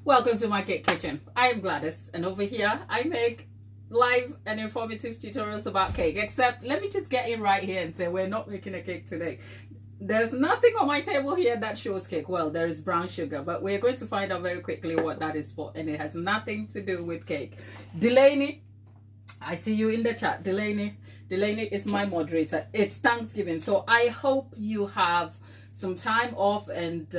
Welcome to my cake kitchen. I am Gladys, and over here I make live and informative tutorials about cake. Except let me just get in right here and say we're not making a cake today. There's nothing on my table here that shows cake. Well, there is brown sugar, but we're going to find out very quickly what that is for, and it has nothing to do with cake. Delaney, I see you in the chat. Delaney is my moderator. It's Thanksgiving, so I hope you have some time off and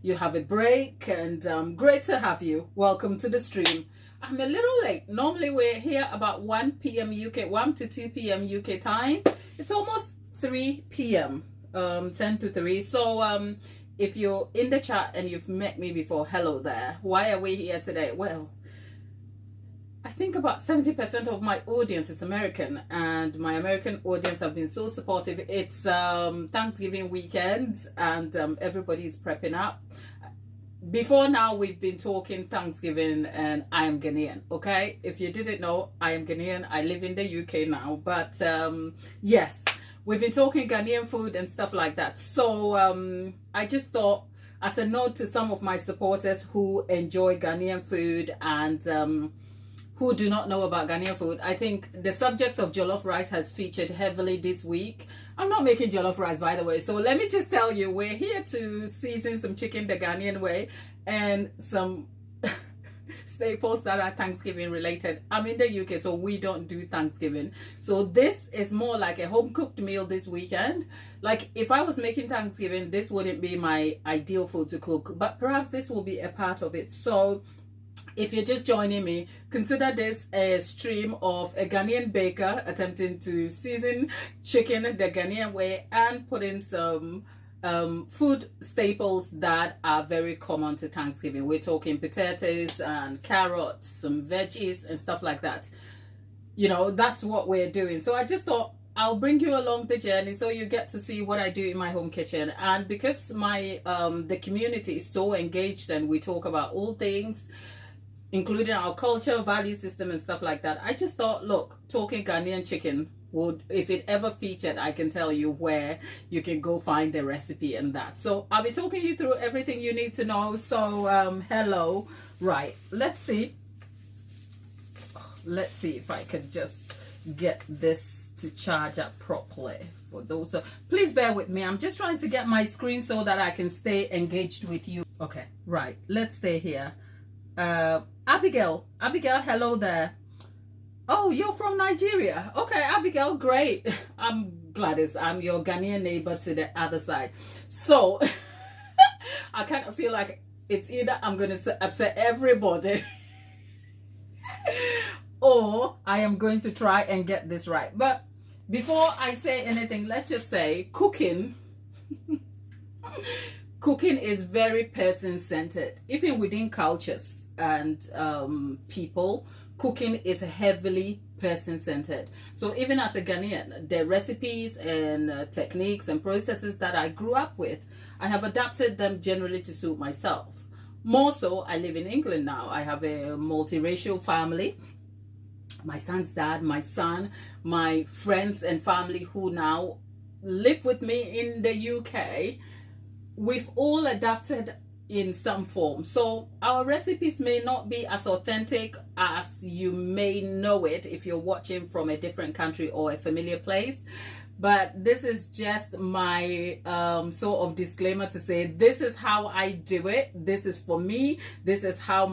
you have a break, and great to have you. Welcome to the stream. I'm a little late. Normally we're here about 1 p.m. UK, 1 to 2 p.m. UK time. It's almost 3 p.m. 10 to 3. So if you're in the chat and you've met me before, hello there. Why are we here today? Well, I think about 70% of my audience is American, and my American audience have been so supportive. It's Thanksgiving weekend, and everybody's prepping up. Before now, we've been talking Thanksgiving, and I am Ghanaian, okay? If you didn't know, I am Ghanaian. I live in the UK now, but yes, we've been talking Ghanaian food and stuff like that. So I just thought, as a note to some of my supporters who enjoy Ghanaian food and who do not know about Ghanaian food, I think the subject of jollof rice has featured heavily this week. I'm not making jollof rice, by the way, so let me just tell you, we're here to season some chicken the Ghanaian way and some staples that are Thanksgiving related. I'm in the UK, so we don't do Thanksgiving. So this is more like a home cooked meal this weekend. Like if I was making Thanksgiving, this wouldn't be my ideal food to cook, but perhaps this will be a part of it. So if you're just joining me, consider this a stream of a Ghanaian baker attempting to season chicken the Ghanaian way and put in some food staples that are very common to Thanksgiving. We're talking potatoes and carrots, some veggies and stuff like that. You know, that's what we're doing. So I just thought I'll bring you along the journey so you get to see what I do in my home kitchen. And because my the community is so engaged and we talk about all things, including our culture, value system and stuff like that, I just thought, look, talking Ghanaian chicken would, if it ever featured, I can tell you where you can go find the recipe and that. So I'll be talking you through everything you need to know. So hello. Right, let's see if I can just get this to charge up properly. For those, please bear with me. I'm just trying to get my screen so that I can stay engaged with you. Okay, right, let's stay here. Abigail, hello there. Oh, you're from Nigeria. Okay, Abigail, great. I'm Gladys. I'm your Ghanaian neighbor to the other side. So I kind of feel like it's either I'm going to upset everybody or I am going to try and get this right. But before I say anything, let's just say cooking is very person-centered. Even within cultures and people, cooking is heavily person-centered. So even as a Ghanaian, the recipes and techniques and processes that I grew up with, I have adapted them generally to suit myself. More so, I live in England now. I have a multiracial family. My son's dad, my son, my friends and family who now live with me in the UK, we've all adapted in some form. So our recipes may not be as authentic as you may know it if you're watching from a different country or a familiar place, but this is just my sort of disclaimer to say this is how I do it. This is for me. This is how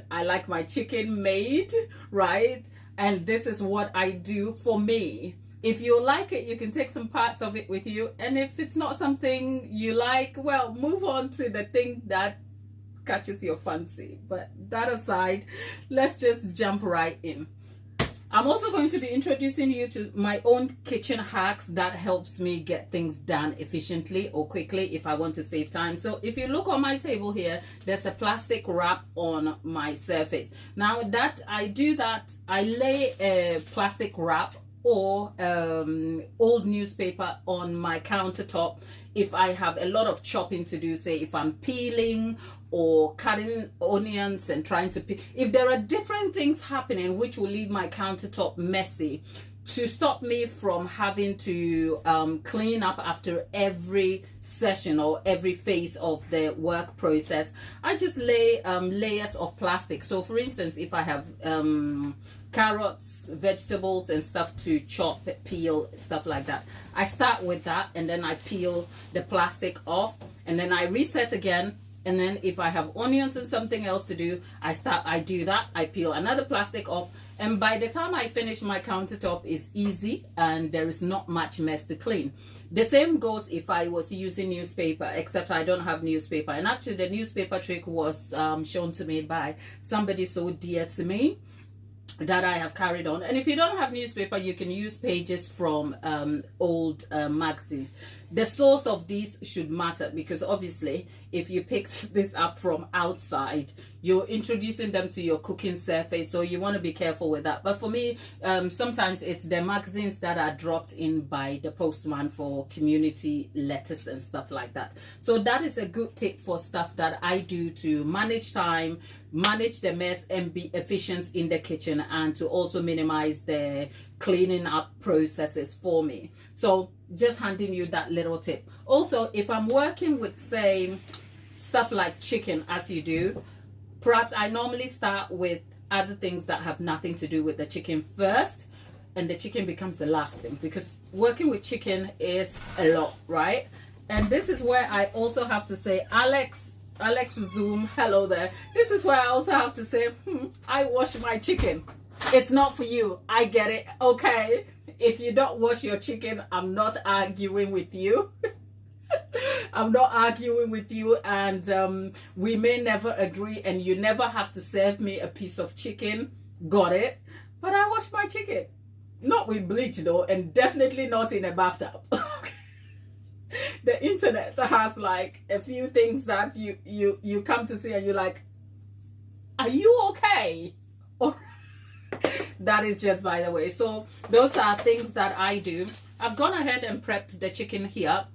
I like my chicken made, right? And this is what I do for me. If you like it, you can take some parts of it with you. And if it's not something you like, well, move on to the thing that catches your fancy. But that aside, let's just jump right in. I'm also going to be introducing you to my own kitchen hacks that helps me get things done efficiently or quickly if I want to save time. So if you look on my table here, there's a plastic wrap on my surface. Now that I do that, I lay a plastic wrap or old newspaper on my countertop if I have a lot of chopping to do, say if I'm peeling or cutting onions and trying to peel. If there are different things happening which will leave my countertop messy, to stop me from having to clean up after every session or every phase of the work process, I just lay layers of plastic. So for instance, if I have carrots, vegetables and stuff to chop, peel, stuff like that, I start with that, and then I peel the plastic off, and then I reset again. And then if I have onions and something else to do, I do that, I peel another plastic off, and by the time I finish, my countertop is easy and there is not much mess to clean. The same goes if I was using newspaper, except I don't have newspaper. And actually the newspaper trick was shown to me by somebody so dear to me that I have carried on. And if you don't have newspaper, you can use pages from old magazines. The source of these should matter, because obviously if you picked this up from outside, you're introducing them to your cooking surface, so you want to be careful with that. But for me, sometimes it's the magazines that are dropped in by the postman for community letters and stuff like that. So that is a good tip for stuff that I do to manage time, manage the mess, and be efficient in the kitchen, and to also minimize the cleaning up processes for me. So just handing you that little tip. Also, if I'm working with, say, stuff like chicken, as you do, perhaps I normally start with other things that have nothing to do with the chicken first, and the chicken becomes the last thing, because working with chicken is a lot, right? And this is where I also have to say, Alex Zoom, hello there. This is where I also have to say, I wash my chicken. It's not for you, I get it, okay? If you don't wash your chicken, I'm not arguing with you. I'm not arguing with you, and we may never agree, and you never have to serve me a piece of chicken, got it? But I wash my chicken, not with bleach though, and definitely not in a bathtub. The internet has like a few things that you come to see and you're like, are you okay? Or that is just by the way. So those are things that I do. I've gone ahead and prepped the chicken here.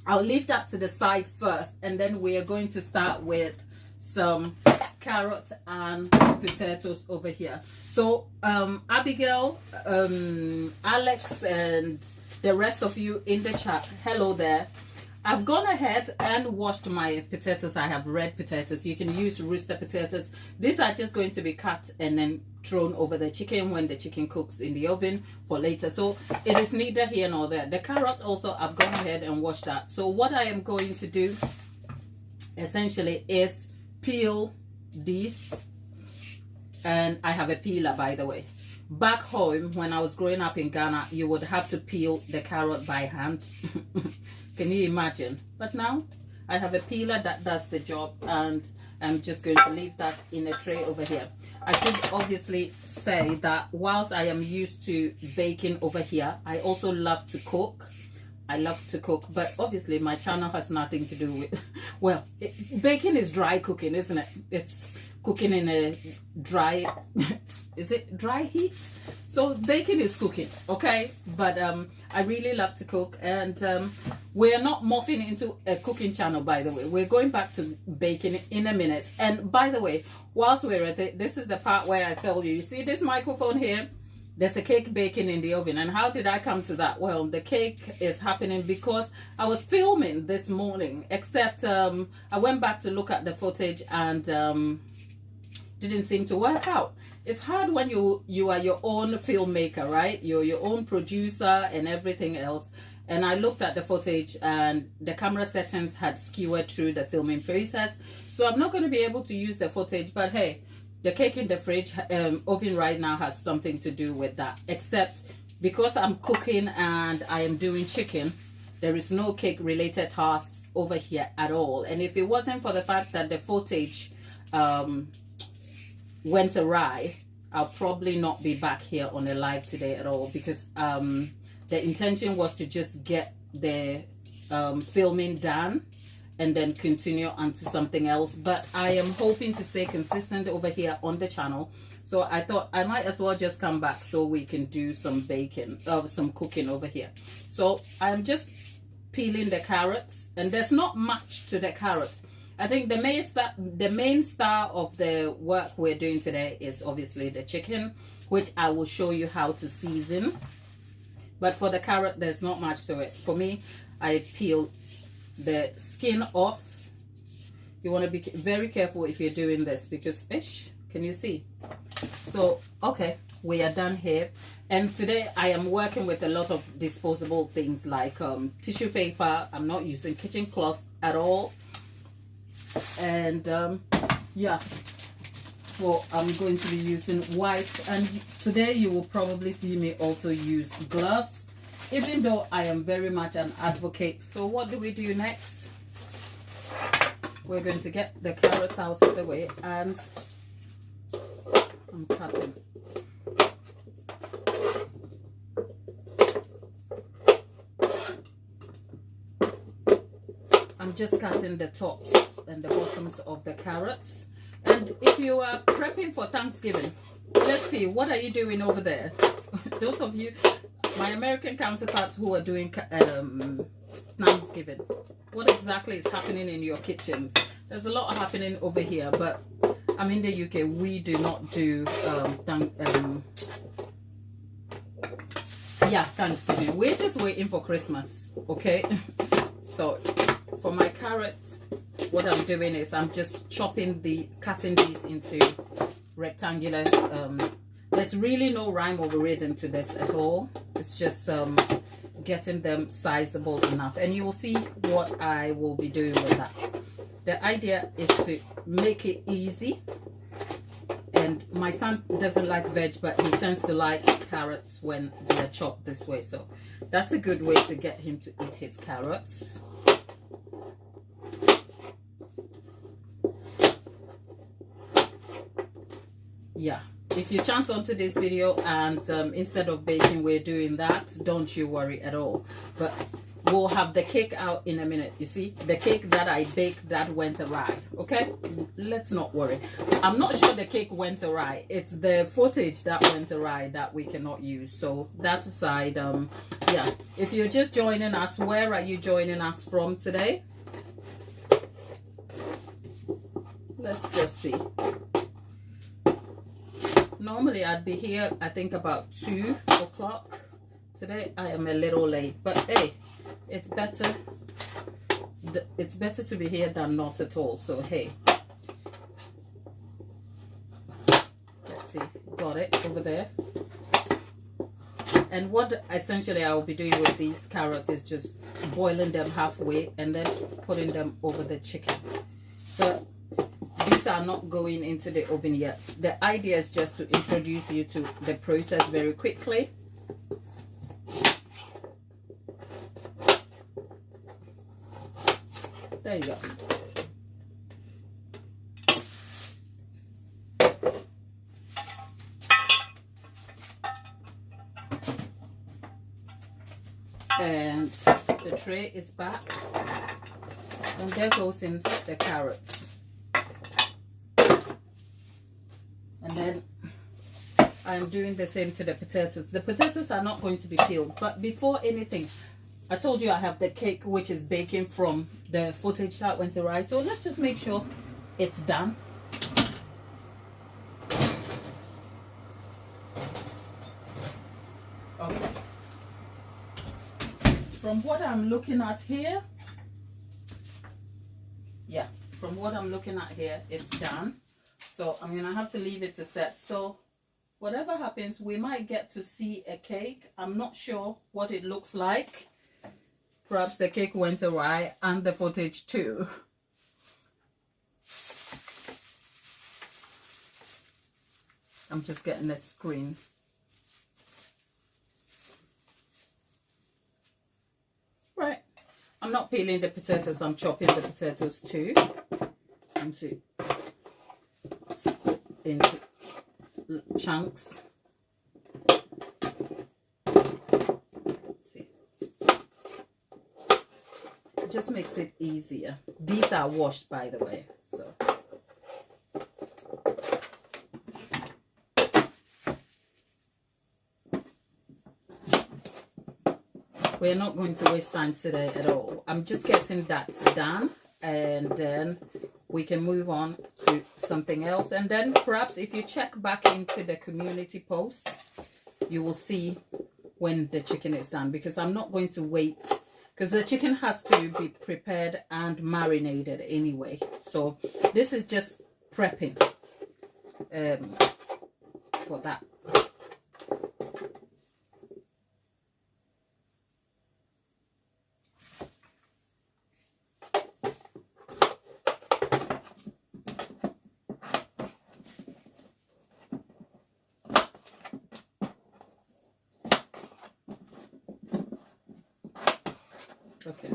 I'll leave that to the side first, and then we are going to start with some carrots and potatoes over here. So Abigail, Alex, and the rest of you in the chat, hello there. I've gone ahead and washed my potatoes. I have red potatoes. You can use rooster potatoes. These are just going to be cut and then thrown over the chicken when the chicken cooks in the oven for later. So it is neither here nor there. The carrot also, I've gone ahead and washed that. So what I am going to do essentially is peel these, and I have a peeler, by the way. Back home when I was growing up in Ghana, you would have to peel the carrot by hand. Can you imagine? But now I have a peeler that does the job, and I'm just going to leave that in a tray over here. I should obviously say that whilst I am used to baking over here, I also love to cook. I love to cook, but obviously my channel has nothing to do with, well, baking is dry cooking, isn't it? It's cooking in a dry, is it dry heat? So baking is cooking, okay? But I really love to cook, and we're not morphing into a cooking channel, by the way. We're going back to baking in a minute. And by the way, whilst we're at it, this is the part where I tell you, you see this microphone here? There's a cake baking in the oven. And how did I come to that? Well, the cake is happening because I was filming this morning, except I went back to look at the footage, and didn't seem to work out. It's hard when you are your own filmmaker, right? You're your own producer and everything else. And I looked at the footage, and the camera settings had skewered through the filming process. So I'm not going to be able to use the footage, but hey, the cake in the fridge oven right now has something to do with that. Except because I'm cooking and I am doing chicken, there is no cake related tasks over here at all. And if it wasn't for the fact that the footage went awry, I'll probably not be back here on a live today at all, because the intention was to just get the filming done and then continue onto something else. But I am hoping to stay consistent over here on the channel, so I thought I might as well just come back so we can do some baking, some cooking over here. So I'm just peeling the carrots, and there's not much to the carrots. I think the main star of the work we're doing today is obviously the chicken, which I will show you how to season. But for the carrot, there's not much to it. For me, I peel the skin off. You want to be very careful if you're doing this because, can you see? So, okay, we are done here. And today I am working with a lot of disposable things like tissue paper. I'm not using kitchen cloths at all. And yeah, well, I'm going to be using white. And today you will probably see me also use gloves, even though I am very much an advocate. So what do we do next? We're going to get the carrots out of the way, and I'm cutting. I'm just cutting the tops and the bottoms of the carrots. And if you are prepping for Thanksgiving, let's see, what are you doing over there? Those of you, my American counterparts who are doing Thanksgiving, what exactly is happening in your kitchens? There's a lot happening over here, but I'm in the UK. We do not do Thanksgiving. We're just waiting for Christmas, okay? So for my carrot, what I'm doing is I'm just cutting these into rectangular. There's really no rhyme or rhythm to this at all. It's just getting them sizable enough, and you will see what I will be doing with that. The idea is to make it easy. And my son doesn't like veg, but he tends to like carrots when they're chopped this way, so that's a good way to get him to eat his carrots. Yeah, if you chance onto this video and instead of baking we're doing that, don't you worry at all. But we'll have the cake out in a minute. You see, the cake that I baked that went awry, okay? Let's not worry. I'm not sure the cake went awry. It's the footage that went awry that we cannot use. So that aside, yeah, if you're just joining us, where are you joining us from today? Let's just see. Normally I'd be here, I think, about 2 o'clock. Today I am a little late, but hey, it's better to be here than not at all. So hey, let's see, got it over there. And what essentially I will be doing with these carrots is just boiling them halfway and then putting them over the chicken. So these are not going into the oven yet. The idea is just to introduce you to the process very quickly. There you go. And the tray is back. And there goes in the carrots. And then I'm doing the same to the potatoes. The potatoes are not going to be peeled. But before anything, I told you I have the cake which is baking from the footage that went awry. So let's just make sure it's done. Okay. From what I'm looking at here, yeah, from what I'm looking at here, it's done. So I'm gonna have to leave it to set. So whatever happens, we might get to see a cake. I'm not sure what it looks like. Perhaps the cake went awry and the footage too. I'm just getting a screen. Right. I'm not peeling the potatoes, I'm chopping the potatoes too. Into chunks. Let's see. It just makes it easier. These are washed, by the way, so. We're not going to waste time today at all. I'm just getting that done, and then we can move on to something else. And then perhaps if you check back into the community post, you will see when the chicken is done, because I'm not going to wait, because the chicken has to be prepared and marinated anyway. So this is just prepping for that. Okay.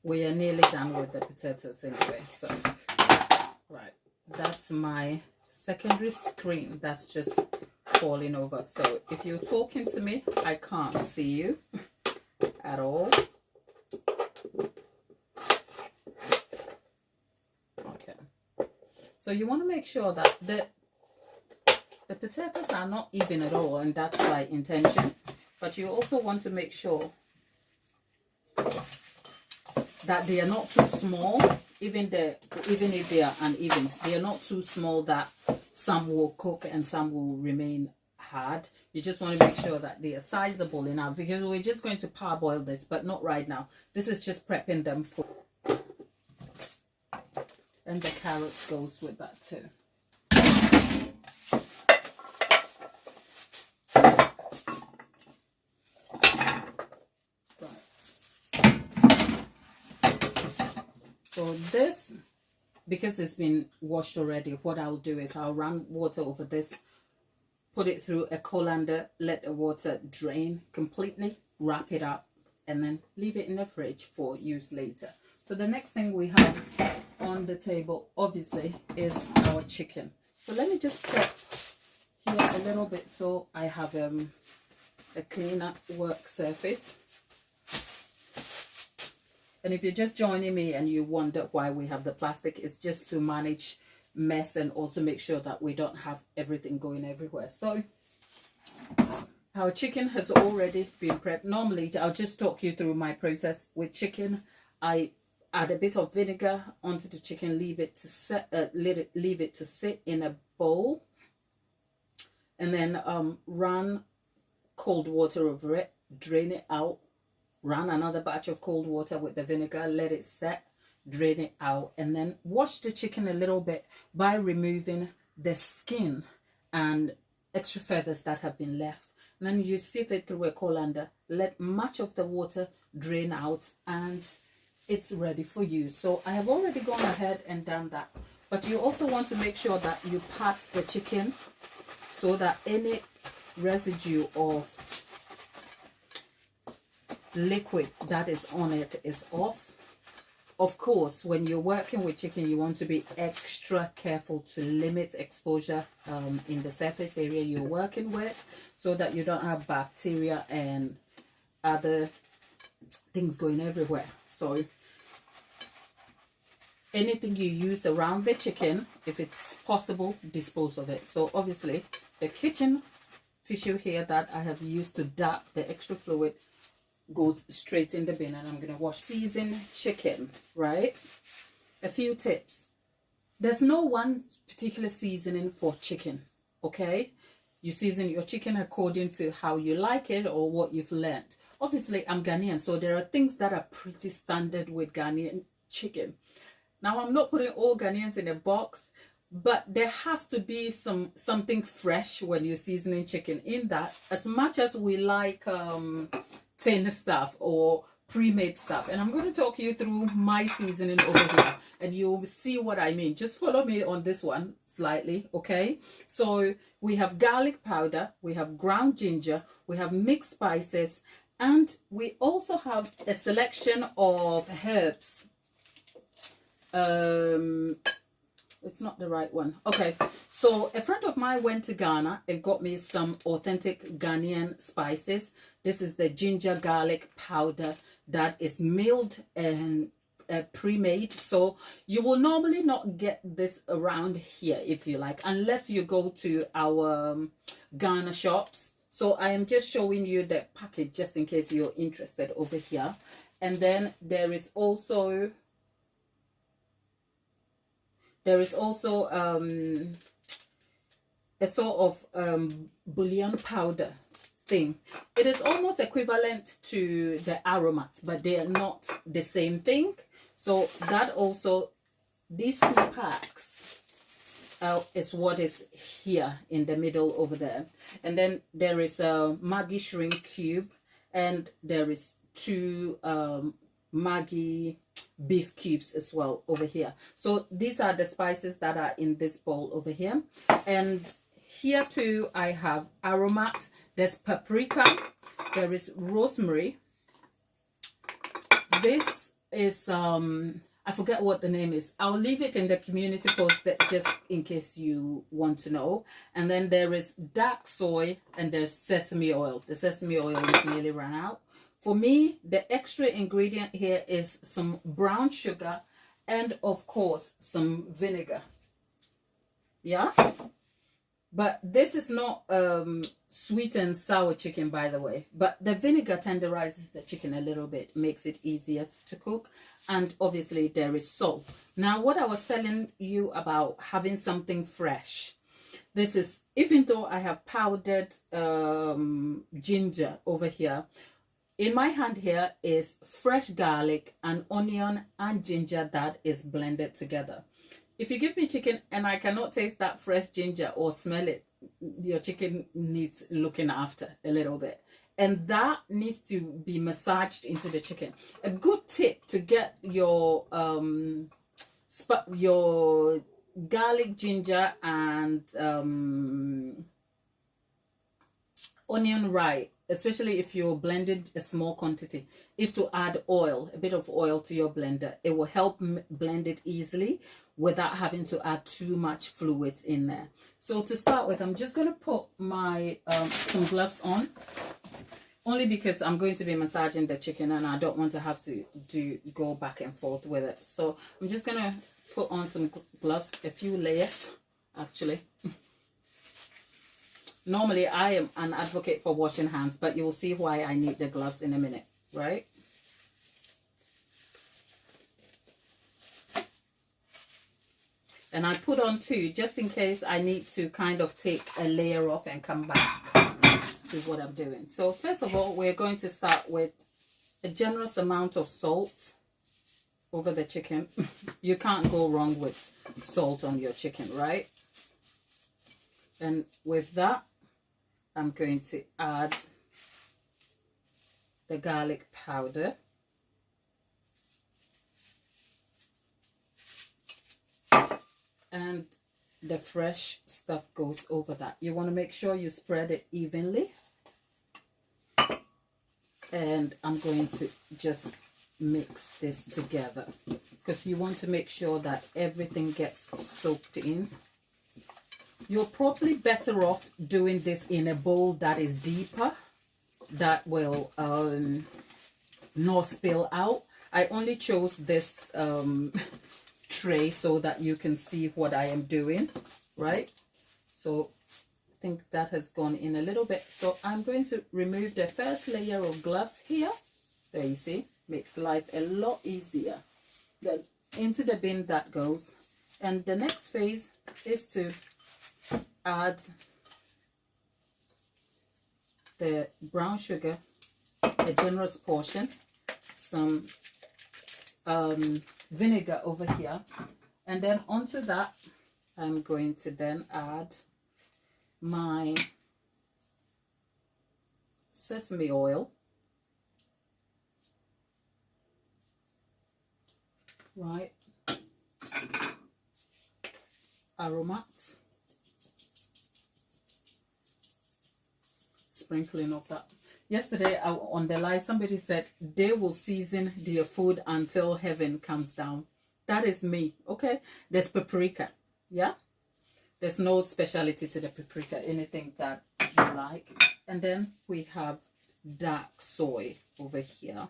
We are nearly done with the potatoes anyway. So, right, that's my secondary screen that's just falling over. So if you're talking to me, I can't see you at all. Okay. So you want to make sure that the potatoes are not even at all, and that's by intention. But you also want to make sure that they are not too small, even if they are uneven, they are not too small that some will cook and some will remain hard. You just want to make sure that they are sizable enough, because we're just going to parboil this, but not right now. This is just prepping them for, and the carrots goes with that too. So this, because it's been washed already, what I'll do is I'll run water over this, put it through a colander, let the water drain completely, wrap it up, and then leave it in the fridge for use later. So the next thing we have on the table, obviously, is our chicken. So let me just prep here a little bit so I have a cleaner work surface. And if you're just joining me and you wonder why we have the plastic, it's just to manage mess and also make sure that we don't have everything going everywhere. So our chicken has already been prepped. Normally, I'll just talk you through my process with chicken. I add a bit of vinegar onto the chicken, leave it to sit in a bowl, and then run cold water over it, drain it out. Run another batch of cold water with the vinegar, let it set, drain it out, and then wash the chicken a little bit by removing the skin and extra feathers that have been left. And then you sieve it through a colander, let much of the water drain out, and it's ready for use. So I have already gone ahead and done that. But you also want to make sure that you pat the chicken so that any residue of liquid that is on it is off. Of course, when you're working with chicken, you want to be extra careful to limit exposure in the surface area you're working with, so that you don't have bacteria and other things going everywhere. So anything you use around the chicken, if it's possible, dispose of it. So obviously the kitchen tissue here that I have used to dab the extra fluid goes straight in the bin, and I'm going to wash. Season chicken, right? A few tips. There's no one particular seasoning for chicken, okay? You season your chicken according to how you like it or what you've learned. Obviously, I'm Ghanaian, so there are things that are pretty standard with Ghanaian chicken. Now, I'm not putting all Ghanaians in a box, but there has to be something fresh when you're seasoning chicken, in that as much as we like tin stuff or pre-made stuff, and I'm going to talk you through my seasoning over here. and you'll see what I mean. Just follow me on this one slightly, okay? So we have garlic powder, we have ground ginger, we have mixed spices, and we also have a selection of herbs. It's not the right one. Okay, so a friend of mine went to Ghana and got me some authentic Ghanaian spices. This is the ginger garlic powder that is milled and pre-made. So you will normally not get this around here, if you like, unless you go to our Ghana shops. So I am just showing you the package just in case you're interested over here. And then there is also a sort of bouillon powder thing. It is almost equivalent to the aromat, but they are not the same thing. So that also, these two packs is what is here in the middle over there. And then there is a Maggi shrimp cube, and there is two Maggi beef cubes as well over here. So these are the spices that are in this bowl over here. And here too I have aromat. There's paprika, there is rosemary. This is I forget what the name is. I'll leave it in the community post that just in case you want to know. And then there is dark soy, and there's sesame oil. The sesame oil is nearly run out. For me, the extra ingredient here is some brown sugar and, of course, some vinegar. Yeah? But this is not sweet and sour chicken, by the way. But the vinegar tenderizes the chicken a little bit, makes it easier to cook. And obviously, there is salt. Now, what I was telling you about having something fresh. This is, even though I have powdered ginger over here, in my hand here is fresh garlic and onion and ginger that is blended together. If you give me chicken and I cannot taste that fresh ginger or smell it, your chicken needs looking after a little bit. And that needs to be massaged into the chicken. A good tip to get your garlic, ginger, and onion right, especially if you're blending a small quantity, is to add oil, a bit of oil to your blender. It will help blend it easily without having to add too much fluids in there. So to start with, I'm just going to put my some gloves on, only because I'm going to be massaging the chicken and I don't want to have to go back and forth with it. So I'm just going to put on some gloves, a few layers actually. Normally, I am an advocate for washing hands, but you'll see why I need the gloves in a minute, right? And I put on two, just in case I need to kind of take a layer off and come back to what I'm doing. So first of all, we're going to start with a generous amount of salt over the chicken. You can't go wrong with salt on your chicken, right? And with that, I'm going to add the garlic powder. And the fresh stuff goes over that. You want to make sure you spread it evenly. And I'm going to just mix this together, because you want to make sure that everything gets soaked in. You're probably better off doing this in a bowl that is deeper, that will not spill out. I only chose this tray so that you can see what I am doing, right? So I think that has gone in a little bit. So I'm going to remove the first layer of gloves here. There, you see, makes life a lot easier. Then into the bin that goes. And the next phase is to add the brown sugar, a generous portion, some vinegar over here, and then onto that I'm going to then add my sesame oil, right? aromats. Sprinkling of that. Yesterday on the live, somebody said they will season their food until heaven comes down. That is me, okay? There's paprika, yeah? There's no speciality to the paprika, anything that you like. And then we have dark soy over here.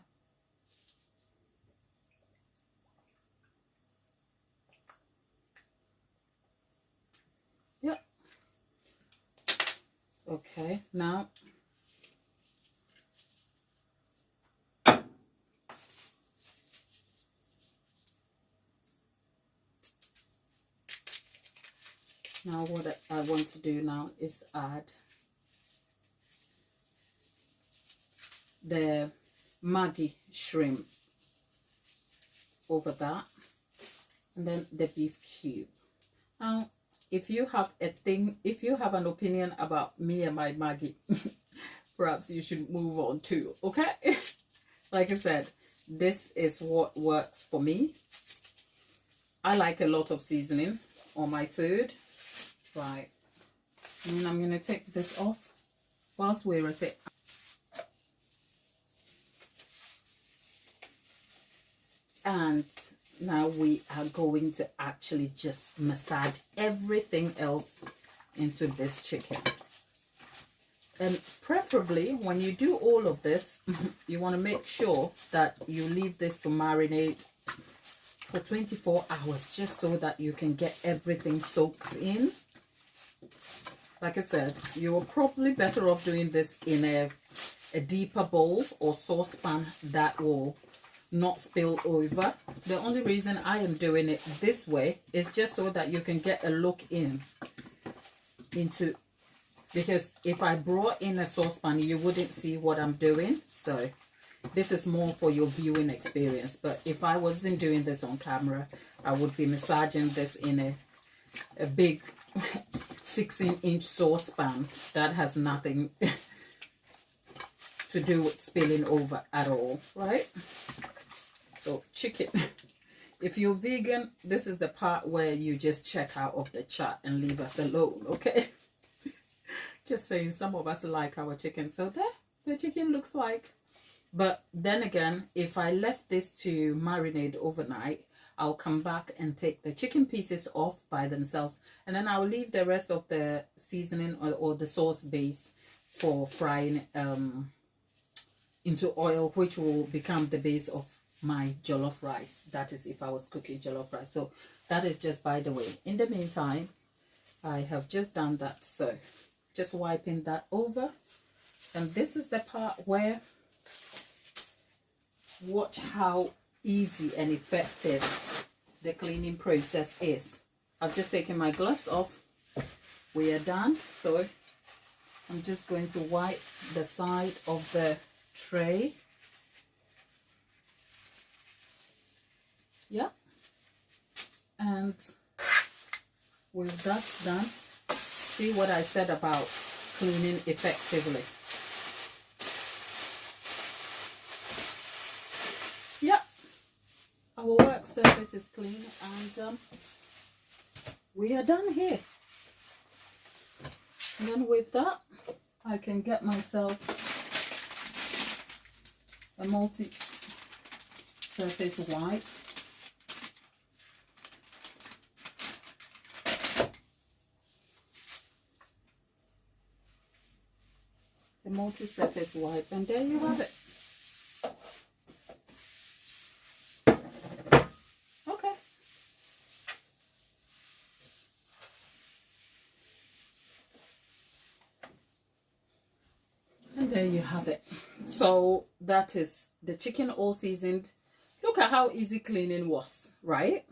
Yeah. Okay, now what I want to do now is add the Maggi shrimp over that, and then the beef cube. Now, if you have an opinion about me and my Maggi, perhaps you should move on too, okay? Like I said, this is what works for me. I like a lot of seasoning on my food. Right, and I'm going to take this off whilst we're at it. And now we are going to actually just massage everything else into this chicken. And preferably when you do all of this, you want to make sure that you leave this to marinate for 24 hours, just so that you can get everything soaked in. Like I said, you're probably better off doing this in a deeper bowl or saucepan that will not spill over. The only reason I am doing it this way is just so that you can get a look into, because if I brought in a saucepan, you wouldn't see what I'm doing. So this is more for your viewing experience. But if I wasn't doing this on camera, I would be massaging this in a big 16-inch saucepan that has nothing to do with spilling over at all, right? So chicken, if you're vegan, this is the part where you just check out of the chat and leave us alone, okay? Just saying, some of us like our chicken. So there the chicken looks like. But then again, if I left this to marinate overnight, I'll come back and take the chicken pieces off by themselves, and then I'll leave the rest of the seasoning or the sauce base for frying into oil, which will become the base of my jollof rice. That is if I was cooking jollof rice. So that is just by the way. In the meantime, I have just done that. So just wiping that over. And this is the part where, watch how easy and effective the cleaning process is. I've just taken my gloves off. We are done. So I'm just going to wipe the side of the tray. Yeah. And with that done, see what I said about cleaning effectively. Yeah. Our work surface is clean, and we are done here. And then with that, I can get myself a multi-surface wipe. The multi-surface wipe, and there you have it. Okay. And there you have it. So that is the chicken all seasoned. Look at how easy cleaning was, right?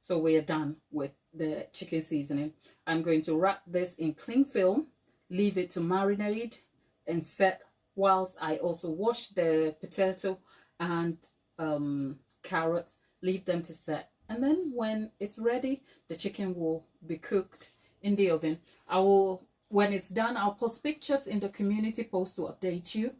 So we are done with the chicken seasoning. I'm going to wrap this in cling film, leave it to marinate and set, whilst I also wash the potato and carrots, leave them to set. And then when it's ready, the chicken will be cooked in the oven. When it's done, I'll post pictures in the community post to update you